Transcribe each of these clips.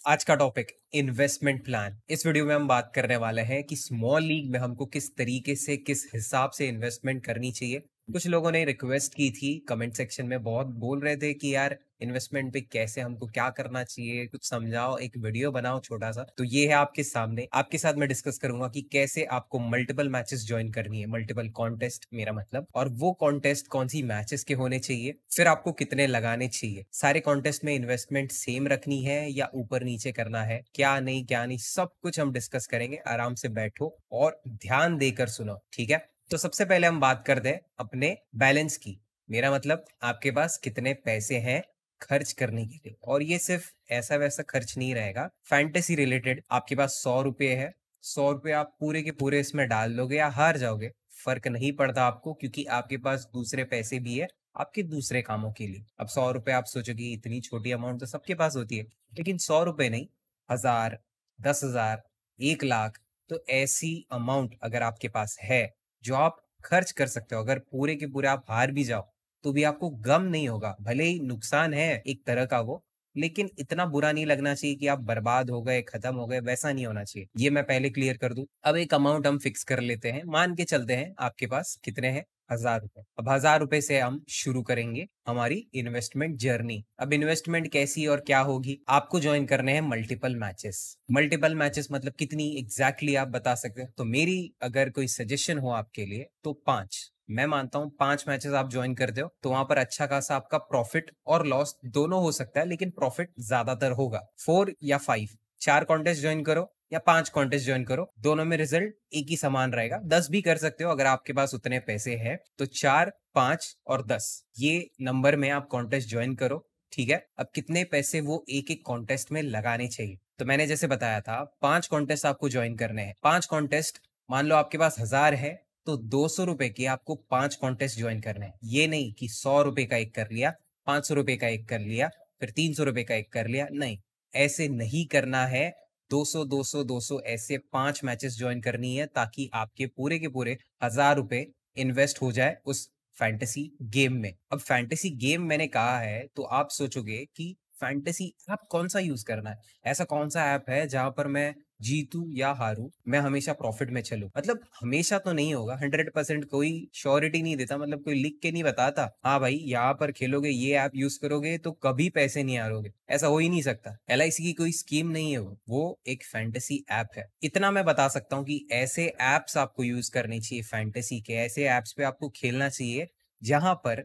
आज का topic investment plan. इस वीडियो में हम बात करने वाले हैं कि स्मॉल लीग में हमको किस तरीके से किस हिसाब से इन्वेस्टमेंट करनी चाहिए। कुछ लोगों ने रिक्वेस्ट की थी कमेंट सेक्शन में, बहुत बोल रहे थे कि यार इन्वेस्टमेंट पे कैसे हमको क्या करना चाहिए, कुछ समझाओ, एक वीडियो बनाओ छोटा सा। तो ये है आपके सामने, आपके साथ मैं डिस्कस करूंगा कि कैसे आपको मल्टीपल मैचेस ज्वाइन करनी है, मल्टीपल कॉन्टेस्ट मेरा मतलब, और वो कॉन्टेस्ट कौन सी मैचेस के होने चाहिए, फिर आपको कितने लगाने चाहिए, सारे कॉन्टेस्ट में इन्वेस्टमेंट सेम रखनी है या ऊपर नीचे करना है, क्या नहीं सब कुछ हम डिस्कस करेंगे। आराम से बैठो और ध्यान देकर सुनो, ठीक है। तो सबसे पहले हम बात करते हैं अपने बैलेंस की। मेरा मतलब आपके पास कितने पैसे हैं खर्च करने के लिए, और ये सिर्फ ऐसा वैसा खर्च नहीं रहेगा, फैंटेसी रिलेटेड। आपके पास 100 रुपए है, 100 रुपए आप पूरे के पूरे इसमें डाल दोगे या हार जाओगे, फर्क नहीं पड़ता आपको, क्योंकि आपके पास दूसरे पैसे भी है आपके दूसरे कामों के लिए। अब 100 रुपए आप सोचोगे इतनी छोटी अमाउंट तो सबके पास होती है, लेकिन 100 रुपए नहीं, 1000, 10,000, 1 लाख, तो ऐसी अमाउंट अगर आपके पास है जो आप खर्च कर सकते हो, अगर पूरे के पूरे आप हार भी जाओ तो भी आपको गम नहीं होगा। भले ही नुकसान है एक तरह का वो, लेकिन इतना बुरा नहीं लगना चाहिए कि आप बर्बाद हो गए, खत्म हो गए, वैसा नहीं होना चाहिए। ये मैं पहले क्लियर कर दूं। अब एक अमाउंट हम फिक्स कर लेते हैं, मान के चलते हैं आपके पास कितने हैं, 1000 रुपए। अब 1000 रुपए से हम शुरू करेंगे हमारी इन्वेस्टमेंट जर्नी। अब इन्वेस्टमेंट कैसी और क्या होगी, आपको ज्वाइन करने हैं मल्टीपल मैचेस। मल्टीपल मैचेस मतलब कितनी एग्जैक्टली आप बता सकते हैं? तो मेरी अगर कोई सजेशन हो आपके लिए तो 5। मैं मानता हूं 5 मैचेस आप ज्वाइन करते हो तो वहां पर अच्छा खासा आपका प्रॉफिट और लॉस दोनों हो सकता है, लेकिन प्रॉफिट ज्यादातर होगा। 4 या 5, 4 कॉन्टेस्ट ज्वाइन करो या 5 कॉन्टेस्ट ज्वाइन करो, दोनों में रिजल्ट एक ही समान रहेगा। 10 भी कर सकते हो अगर आपके पास उतने पैसे हैं तो 4, 5 और 10 ये नंबर में आप कॉन्टेस्ट ज्वाइन करो, ठीक है। अब कितने पैसे वो एक एक कॉन्टेस्ट में लगाने चाहिए, तो मैंने जैसे बताया था 5 कॉन्टेस्ट आपको ज्वाइन करने हैं। 5 कॉन्टेस्ट, मान लो आपके पास 1000 है तो 200 रुपए के आपको 5 कॉन्टेस्ट ज्वाइन करने हैं। ये नहीं कि 100 रुपए का एक कर लिया, 500 रुपए का एक कर लिया, फिर 300 रुपए का एक कर लिया, नहीं, ऐसे नहीं करना है। 200 200 200 ऐसे 5 मैचेस ज्वाइन करनी है, ताकि आपके पूरे के पूरे 1000 रुपए इन्वेस्ट हो जाए उस फैंटेसी गेम में। अब फैंटेसी गेम मैंने कहा है तो आप सोचोगे कि फैंटेसी ऐप कौन सा यूज करना है, ऐसा कौन सा ऐप है जहां पर मैं जीतू या हारू मैं हमेशा प्रॉफिट में चलूं। मतलब हमेशा तो नहीं होगा, 100% कोई श्योरिटी नहीं देता, मतलब कोई लिख के नहीं बताता हाँ भाई यहाँ पर खेलोगे, ये ऐप यूज करोगे तो कभी पैसे नहीं हारोगे, ऐसा हो ही नहीं सकता। LIC की कोई स्कीम नहीं है, वो एक फैंटेसी ऐप है। इतना मैं बता सकता हूँ कि ऐसे एप्स आपको यूज करने चाहिए, फैंटेसी के ऐसे एप्स पे आपको खेलना चाहिए जहां पर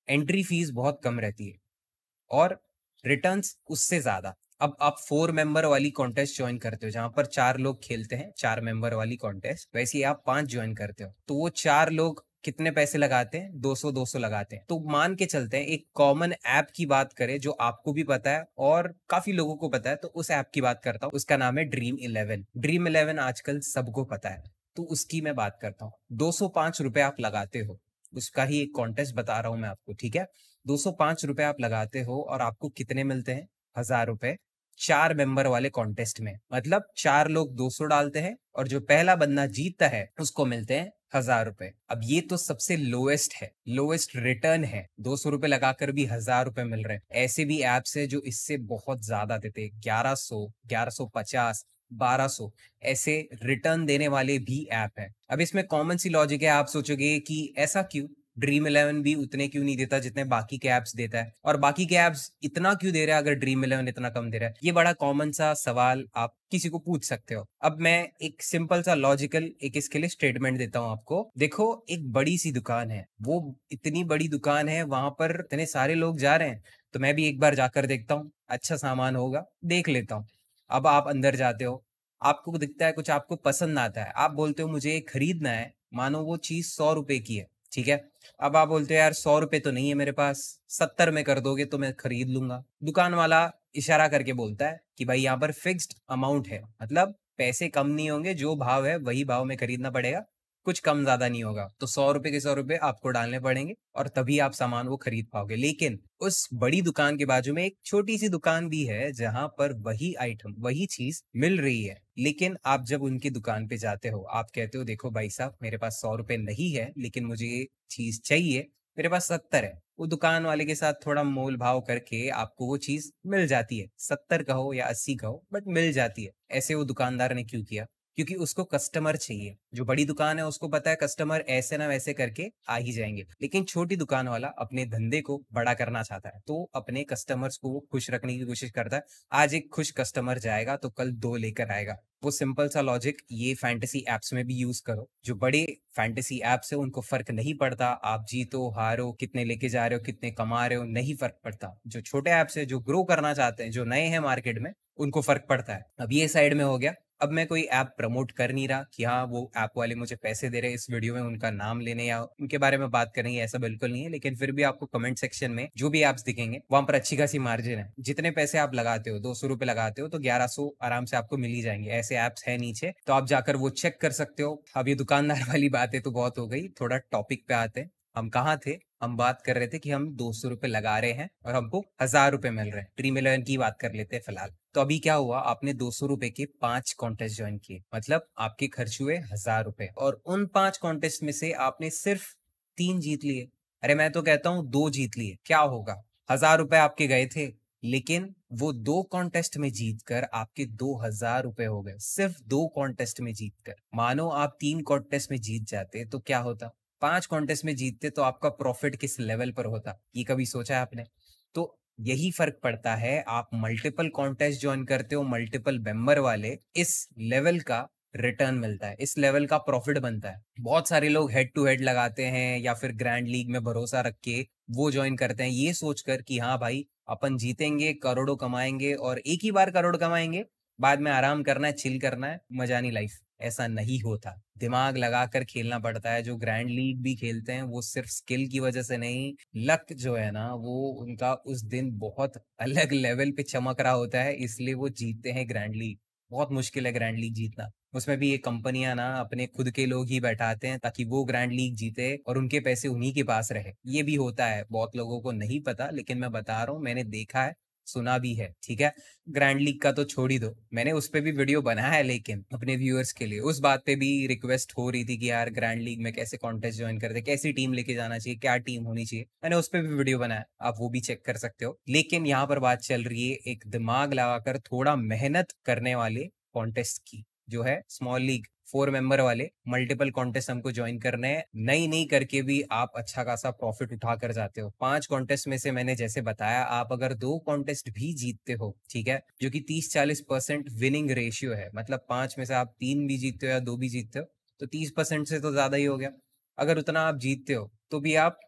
एंट्री फीस बहुत कम रहती है और रिटर्न्स उससे ज्यादा। अब आप 4 मेंबर वाली कॉन्टेस्ट ज्वाइन करते हो जहां पर 4 लोग खेलते हैं, 4 मेंबर वाली कॉन्टेस्ट, वैसे ही आप 5 ज्वाइन करते हो तो वो 4 लोग कितने पैसे लगाते हैं, 200 200 लगाते हैं। तो मान के चलते हैं एक कॉमन ऐप की बात करें जो आपको भी पता है और काफी लोगों को पता है, तो उस ऐप की बात करता हूँ, उसका नाम है Dream11। Dream11 आजकल सबको पता है, तो उसकी मैं बात करता हूँ। 205 रुपए आप लगाते हो, उसका ही एक कॉन्टेस्ट बता रहा हूं मैं आपको, ठीक है। 205 रुपए आप लगाते हो और आपको कितने मिलते हैं, 1000 रुपए, 4 मेंबर वाले कॉन्टेस्ट में। मतलब 4 लोग 200 डालते हैं और जो पहला बंदा जीतता है उसको मिलते हैं 1000 रुपए। अब ये तो सबसे लोएस्ट है, लोएस्ट रिटर्न है। 200 रुपए लगाकर भी 1000 रुपए मिल रहे हैं। ऐसे भी एप्स है जो इससे बहुत ज्यादा देते हैं, 1100, 1150, 1200, ऐसे रिटर्न देने वाले भी ऐप है। अब इसमें कॉमन सी लॉजिक है, आप सोचोगे कि ऐसा क्यों, Dream11 भी उतने क्यों नहीं देता जितने बाकी के ऐप्स देता है, और बाकी के ऐप्स इतना क्यों दे रहा है अगर Dream11 इतना कम दे रहा है? ये बड़ा कॉमन सा सवाल आप किसी को पूछ सकते हो। अब मैं एक सिंपल सा लॉजिकल एक इसके लिए स्टेटमेंट देता हूं आपको। देखो, एक बड़ी सी दुकान है, वो इतनी बड़ी दुकान है, वहां पर इतने सारे लोग जा रहे हैं, तो मैं भी एक बार जाकर देखता हूँ, अच्छा सामान होगा देख लेता हूँ। अब आप अंदर जाते हो, आपको दिखता है कुछ, आपको पसंद आता है, आप बोलते हो मुझे ये खरीदना है, मानो वो चीज 100 रुपए की है, ठीक है। अब आप बोलते हो यार 100 रुपए तो नहीं है मेरे पास, 70 में कर दोगे तो मैं खरीद लूंगा। दुकान वाला इशारा करके बोलता है कि भाई यहाँ पर फिक्स्ड अमाउंट है, मतलब पैसे कम नहीं होंगे, जो भाव है वही भाव में खरीदना पड़ेगा, कुछ कम ज्यादा नहीं होगा। तो 100 रुपए के 100 रुपए आपको डालने पड़ेंगे और तभी आप सामान वो खरीद पाओगे। लेकिन उस बड़ी दुकान के बाजू में एक छोटी सी दुकान भी है जहां पर वही आइटम, वही चीज मिल रही है, लेकिन आप जब उनकी दुकान पे जाते हो, आप कहते हो देखो भाई साहब मेरे पास 100 रुपए नहीं है, लेकिन मुझे ये चीज चाहिए, मेरे पास 70 है। वो दुकान वाले के साथ थोड़ा मोल भाव करके आपको वो चीज मिल जाती है, 70 कहो या 80 कहो, बट मिल जाती है। ऐसे वो दुकानदार ने क्यों किया? क्योंकि उसको कस्टमर चाहिए। जो बड़ी दुकान है उसको पता है कस्टमर ऐसे ना वैसे करके आ ही जाएंगे, लेकिन छोटी दुकान वाला अपने धंधे को बड़ा करना चाहता है, तो अपने कस्टमर्स को वो खुश रखने की कोशिश करता है। आज एक खुश कस्टमर जाएगा तो कल 2 लेकर आएगा। वो सिंपल सा लॉजिक ये फैंटेसी एप्स में भी यूज करो। जो बड़े फैंटेसी एप्स है उनको फर्क नहीं पड़ता आप जीतो हारो, कितने लेके जा रहे हो, कितने कमा रहे हो, नहीं फर्क पड़ता। जो छोटे एप्स है, जो ग्रो करना चाहते हैं, जो नए हैं मार्केट में, उनको फर्क पड़ता है। अब ये साइड में हो गया। अब मैं कोई ऐप प्रमोट कर नहीं रहा कि हाँ वो ऐप वाले मुझे पैसे दे रहे हैं इस वीडियो में उनका नाम लेने या उनके बारे में बात करेंगे, ऐसा बिल्कुल नहीं है। लेकिन फिर भी आपको कमेंट सेक्शन में जो भी ऐप्स दिखेंगे वहां पर अच्छी खासी मार्जिन है। जितने पैसे आप लगाते हो, 200 रुपए लगाते हो तो 1100 आराम से आपको मिल ही जाएंगे। ऐसे ऐप्स है नीचे, तो आप जाकर वो चेक कर सकते हो। अब ये दुकानदार वाली बातें तो बहुत हो गई, थोड़ा टॉपिक पे आते हैं। हम कहाँ थे? हम बात कर रहे थे कि हम 200 रुपए लगा रहे हैं और हमको 1000 रुपए मिल रहे हैं। ड्रीम इलेवन की बात कर लेते हैं फिलहाल। तो अभी क्या हुआ, आपने 200 रुपए के 5 कॉन्टेस्ट ज्वाइन किए, मतलब आपके खर्च हुए 1000 रुपए, और उन 5 कॉन्टेस्ट में से आपने सिर्फ 3 जीत लिए। अरे मैं तो कहता हूँ 2 जीत लिए, क्या होगा? 1000 रुपए आपके गए थे, लेकिन वो 2 कॉन्टेस्ट में जीतकर आपके 2000 रुपए हो गए, सिर्फ 2 कॉन्टेस्ट में जीतकर। मानो आप 3 कॉन्टेस्ट में जीत जाते तो क्या होता? 5 कॉन्टेस्ट में जीतते तो आपका प्रॉफिट किस लेवल पर होता, ये कभी सोचा है आपने? तो यही फर्क पड़ता है। आप मल्टीपल कॉन्टेस्ट ज्वाइन करते हो, मल्टीपल मेंबर वाले, इस लेवल का रिटर्न मिलता है, इस लेवल का प्रॉफिट बनता है। बहुत सारे लोग हेड टू हेड लगाते हैं या फिर ग्रैंड लीग में भरोसा रख के वो ज्वाइन करते हैं, ये सोचकर कि हाँ भाई अपन जीतेंगे, करोड़ों कमाएंगे और एक ही बार करोड़ कमाएंगे, बाद में आराम करना है, चिल करना है, मजा नहीं लाइफ। ऐसा नहीं होता, दिमाग लगाकर खेलना पड़ता है। जो ग्रैंड लीग भी खेलते हैं वो सिर्फ स्किल की वजह से नहीं, लक जो है ना वो उनका उस दिन बहुत अलग लेवल पे चमक रहा होता है, इसलिए वो जीतते हैं ग्रैंड लीग। बहुत मुश्किल है ग्रैंड लीग जीतना। उसमें भी ये कंपनियां ना अपने खुद के लोग ही बैठाते हैं ताकि वो ग्रैंड लीग जीते और उनके पैसे उन्हीं के पास रहे। ये भी होता है, बहुत लोगों को नहीं पता, लेकिन मैं बता रहा हूँ, मैंने देखा है, सुना भी है। ठीक है, ग्रैंड लीग का तो छोड़ ही दो, मैंने उस पर भी वीडियो बनाया है, लेकिन अपने व्यूअर्स के लिए उस बात पे भी रिक्वेस्ट हो रही थी कि यार ग्रैंड लीग में कैसे कॉन्टेस्ट ज्वाइन करते, कैसी टीम लेके जाना चाहिए, क्या टीम होनी चाहिए, मैंने उस पर भी वीडियो बनाया, आप वो भी चेक कर सकते हो। लेकिन यहाँ पर बात चल रही है एक दिमाग लगाकर थोड़ा मेहनत करने वाले कॉन्टेस्ट की, जो है स्मॉल लीग 4 मेंबर वाले। मल्टीपल कॉन्टेस्ट हमको ज्वाइन करने हैं, नहीं नहीं करके भी आप अच्छा खासा प्रॉफिट उठा कर जाते हो। 5 कॉन्टेस्ट में से मैंने जैसे बताया, आप अगर 2 कॉन्टेस्ट भी जीतते हो, ठीक है, जो कि 30-40% विनिंग रेशियो है, मतलब 5 में से आप 3 भी जीतते हो या 2 भी जीतते हो, तो 30% से तो ज्यादा ही हो गया। अगर उतना आप जीतते हो तो भी आप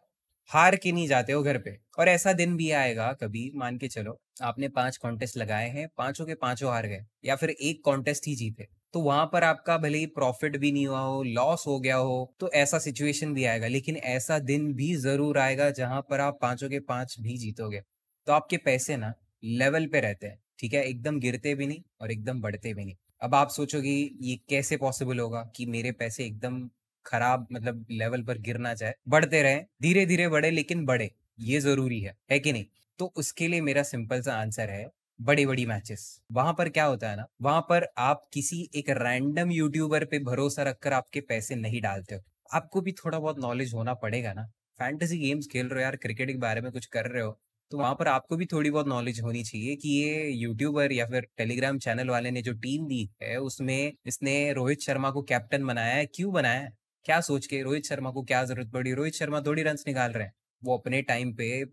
हार के नहीं जाते हो घर पे। और ऐसा दिन भी आएगा कभी, मान के चलो आपने 5 कॉन्टेस्ट लगाए हैं, पांचों के पांचों हार गए, या फिर एक कॉन्टेस्ट ही जीते, तो वहां पर आपका भले ही प्रॉफिट भी नहीं हुआ हो, लॉस हो गया हो, तो ऐसा सिचुएशन भी आएगा। लेकिन ऐसा दिन भी जरूर आएगा जहां पर आप पांचों के पांच भी जीतोगे, तो आपके पैसे ना लेवल पे रहते हैं, ठीक है, एकदम गिरते भी नहीं और एकदम बढ़ते भी नहीं। अब आप सोचोगे ये कैसे पॉसिबल होगा कि मेरे पैसे एकदम खराब, मतलब लेवल पर गिरना चाहे, बढ़ते रहे, धीरे धीरे बढ़े, लेकिन बढ़े, ये जरूरी है कि नहीं? तो उसके लिए मेरा सिंपल सा आंसर है, बड़ी बड़ी मैचेस। वहां पर क्या होता है ना, वहां पर आप किसी एक रैंडम यूट्यूबर पे भरोसा रखकर आपके पैसे नहीं डालते हो। आपको भी थोड़ा बहुत नॉलेज होना पड़ेगा ना। फैंटेसी गेम्स खेल रहे हो यार, क्रिकेट के बारे में कुछ कर रहे हो, तो वहां पर आपको भी थोड़ी बहुत नॉलेज होनी चाहिए कि ये यूट्यूबर या फिर टेलीग्राम चैनल वाले ने जो टीम दी है उसमें इसने रोहित शर्मा को कैप्टन बनाया है, क्यों बनाया है, क्या सोच के? रोहित शर्मा को क्या जरूरत पड़ी? रोहित शर्मा थोड़ी रन निकाल रहे हैं, वो अपने टाइम पे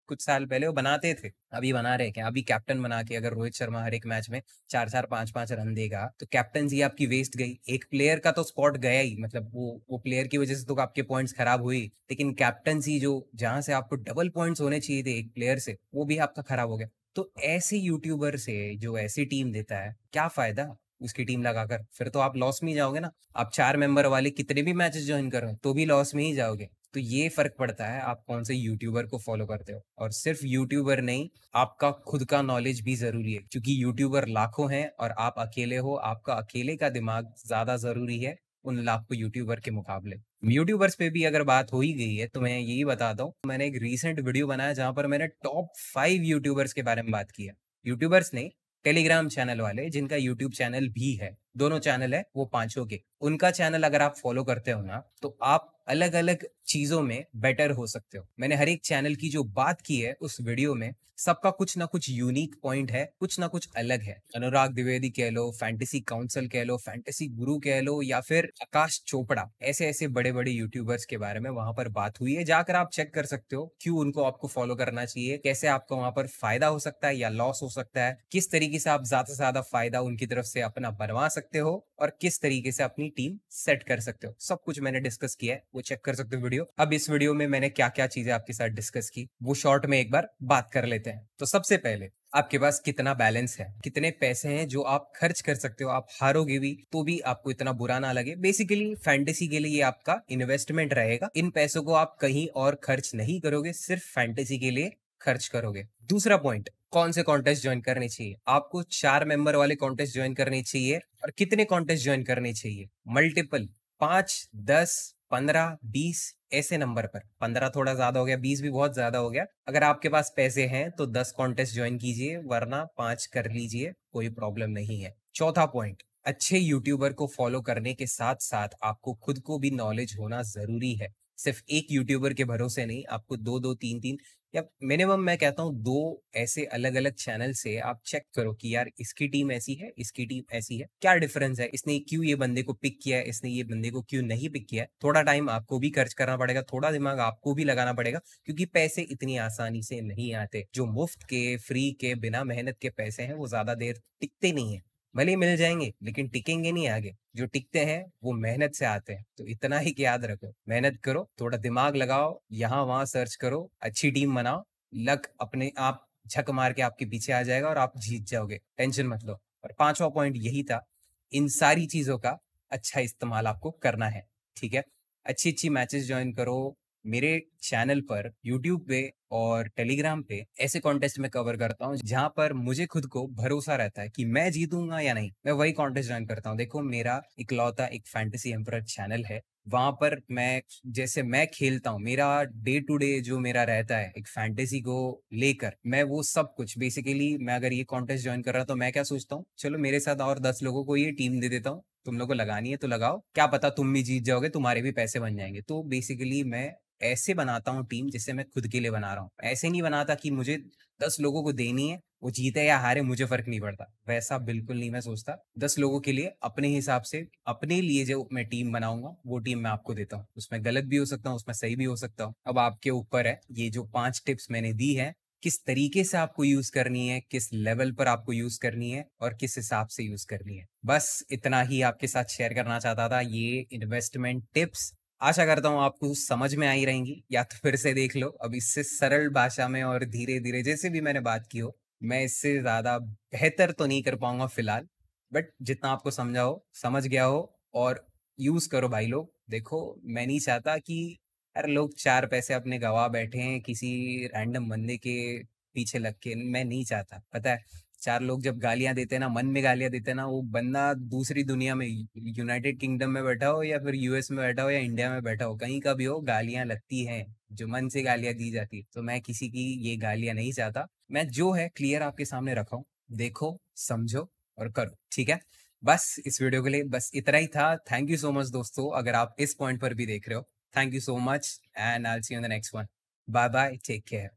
कुछ साल पहले वो बनाते थे, अभी बना रहे क्या? अभी कैप्टन बना के अगर रोहित शर्मा हर एक मैच में 4-4 5-5 रन देगा तो कैप्टनसी आपकी वेस्ट गई। एक प्लेयर का तो स्पॉट गया ही, मतलब वो प्लेयर की वजह से तो आपके पॉइंट्स खराब हुई, लेकिन कैप्टनसी जो जहां से आपको डबल पॉइंट्स होने चाहिए थे एक प्लेयर से, वो भी आपका खराब हो गया। तो ऐसे यूट्यूबर से जो ऐसी टीम देता है, क्या फायदा उसकी टीम लगाकर? फिर तो आप लॉस में ही जाओगे ना। आप 4 मेंबर वाले कितने भी मैचेस ज्वाइन करो तो भी लॉस में ही जाओगे। तो ये फर्क पड़ता है आप कौन से यूट्यूबर को फॉलो करते हो। और सिर्फ यूट्यूबर नहीं, आपका खुद का नॉलेज भी जरूरी है, क्योंकि यूट्यूबर लाखों हैं और आप अकेले हो। आपका अकेले का दिमाग ज्यादा जरूरी है उन लाखों यूट्यूबर के मुकाबले। यूट्यूबर्स पे भी अगर बात हो ही गई है तो मैं यही बताता हूँ, मैंने एक रीसेंट वीडियो बनाया जहां पर मैंने टॉप 5 यूट्यूबर्स के बारे में बात की है। यूट्यूबर्स नहीं, टेलीग्राम चैनल वाले, जिनका यूट्यूब चैनल भी है, दोनों चैनल है वो पांचों के। उनका चैनल अगर आप फॉलो करते हो ना, तो आप अलग अलग चीजों में बेटर हो सकते हो। मैंने हर एक चैनल की जो बात की है उस वीडियो में, सबका कुछ ना कुछ यूनिक पॉइंट है, कुछ ना कुछ अलग है। अनुराग द्विवेदी कह लो, फैंटेसी काउंसिल कह लो, फैंटेसी गुरु कह लो, या फिर आकाश चोपड़ा, ऐसे ऐसे बड़े बड़े यूट्यूबर्स के बारे में वहां पर बात हुई है। जाकर आप चेक कर सकते हो क्यों उनको आपको फॉलो करना चाहिए, कैसे आपको वहां पर फायदा हो सकता है या लॉस हो सकता है, किस तरीके से आप ज्यादा से ज्यादा फायदा उनकी तरफ से अपना बनवा सकते हो, और किस तरीके से अपनी टीम सेट कर सकते हो। सब कुछ मैंने डिस्कस किया है, वो चेक कर सकते हो वीडियो। अब इस वीडियो में मैंने क्या क्या चीजें आपके साथ डिस्कस की वो शॉर्ट में एक बार बात कर लेते हैं। तो सबसे पहले, आपके पास कितना बैलेंस है, कितने पैसे हैं जो आप खर्च कर सकते हो, आप हारोगे भी तो भी आपको इतना बुरा ना लगे। बेसिकली फैंटेसी के लिए ये आपका इन्वेस्टमेंट रहेगा। इन पैसों को आप कहीं और खर्च नहीं करोगे, सिर्फ फैंटेसी के लिए खर्च करोगे। दूसरा पॉइंट, कौन से कॉन्टेस्ट ज्वाइन करने चाहिए आपको? 4 मेंबर वाले कॉन्टेस्ट ज्वाइन करने चाहिए। और कितने कॉन्टेस्ट ज्वाइन करने चाहिए? मल्टीपल, 5, 10, 15, 20 ऐसे नंबर पर। 15 थोड़ा ज्यादा हो गया, 20 भी बहुत ज्यादा हो गया। अगर आपके पास पैसे हैं तो 10 कॉन्टेस्ट ज्वाइन कीजिए, वरना 5 कर लीजिए, कोई प्रॉब्लम नहीं है। चौथा पॉइंट, अच्छे यूट्यूबर को फॉलो करने के साथ साथ आपको खुद को भी नॉलेज होना जरूरी है। सिर्फ एक यूट्यूबर के भरोसे नहीं, आपको दो दो तीन तीन या मिनिमम मैं कहता हूँ 2 ऐसे अलग अलग चैनल से आप चेक करो कि यार इसकी टीम ऐसी है, इसकी टीम ऐसी है, क्या डिफरेंस है, इसने क्यों ये बंदे को पिक किया है, इसने ये बंदे को क्यों नहीं पिक किया है। थोड़ा टाइम आपको भी खर्च करना पड़ेगा, थोड़ा दिमाग आपको भी लगाना पड़ेगा, क्योंकि पैसे इतनी आसानी से नहीं आते। जो मुफ्त के, फ्री के, बिना मेहनत के पैसे हैं वो ज्यादा देर टिकते नहीं है। भले ही मिल जाएंगे लेकिन टिकेंगे नहीं आगे। जो टिकते हैं वो मेहनत से आते हैं। तो इतना ही याद रखो, मेहनत करो, थोड़ा दिमाग लगाओ, यहाँ वहां सर्च करो, अच्छी टीम बनाओ, लक अपने आप झक मार के आपके पीछे आ जाएगा और आप जीत जाओगे, टेंशन मत लो। और 5वां पॉइंट यही था, इन सारी चीजों का अच्छा इस्तेमाल आपको करना है। ठीक है, अच्छी अच्छी मैचेस ज्वाइन करो। मेरे चैनल पर यूट्यूब पे और टेलीग्राम पे ऐसे कॉन्टेस्ट में कवर करता हूँ जहां पर मुझे खुद को भरोसा रहता है कि मैं जीतूंगा या नहीं, मैं वही कॉन्टेस्ट ज्वाइन करता हूँ। देखो, मेरा इकलौता एक फैंटेसी एम्परर चैनल है, वहां पर मैं जैसे मैं खेलता हूँ, मेरा डे टू डे जो मेरा रहता है एक फैंटेसी को लेकर, मैं वो सब कुछ बेसिकली, मैं अगर ये कॉन्टेस्ट ज्वाइन कर रहा हूँ तो मैं क्या सोचता हूँ, चलो मेरे साथ और 10 लोगों को ये टीम दे देता हूँ, तुम लोग को लगानी है तो लगाओ, क्या पता तुम भी जीत जाओगे, तुम्हारे भी पैसे बन जाएंगे। तो बेसिकली मैं ऐसे बनाता हूँ टीम जिससे मैं खुद के लिए बना रहा हूँ। ऐसे नहीं बनाता कि मुझे 10 लोगों को देनी है, वो जीते या हारे मुझे फर्क नहीं पड़ता, वैसा बिल्कुल नहीं मैं सोचता। 10 लोगों के लिए अपने हिसाब से, अपने लिए जो मैं टीम बनाऊंगा वो टीम मैं आपको देता हूँ। उसमें गलत भी हो सकता हूँ, उसमें सही भी हो सकता हूँ, अब आपके ऊपर है। ये जो 5 टिप्स मैंने दी है, किस तरीके से आपको यूज करनी है, किस लेवल पर आपको यूज करनी है और किस हिसाब से यूज करनी है, बस इतना ही आपके साथ शेयर करना चाहता था, ये इन्वेस्टमेंट टिप्स। आशा करता हूँ आपको समझ में आई रहेंगी, या तो फिर से देख लो। अब इससे सरल भाषा में और धीरे धीरे जैसे भी मैंने बात की हो, मैं इससे ज्यादा बेहतर तो नहीं कर पाऊंगा फिलहाल, बट जितना आपको समझा हो, समझ गया हो, और यूज करो भाई लोग। देखो, मैं नहीं चाहता कि यार लोग 4 पैसे अपने गवा बैठे हैं किसी रैंडम बंदे के पीछे लग के। मैं नहीं चाहता, पता है, 4 लोग जब गालियां देते हैं ना, मन में गालियां देते हैं ना, वो बंदा दूसरी दुनिया में, यूनाइटेड किंगडम में बैठा हो या फिर यूएस में बैठा हो या इंडिया में बैठा हो, कहीं का भी हो, गालियां लगती हैं, जो मन से गालियां दी जाती है। तो मैं किसी की ये गालियां नहीं चाहता। मैं जो है क्लियर आपके सामने रखा हूं, देखो, समझो और करो। ठीक है, बस इस वीडियो के लिए बस इतना ही था। थैंक यू सो मच दोस्तों, अगर आप इस पॉइंट पर भी देख रहे हो, thank you so much, and I will see you in the next one. Bye bye, take care.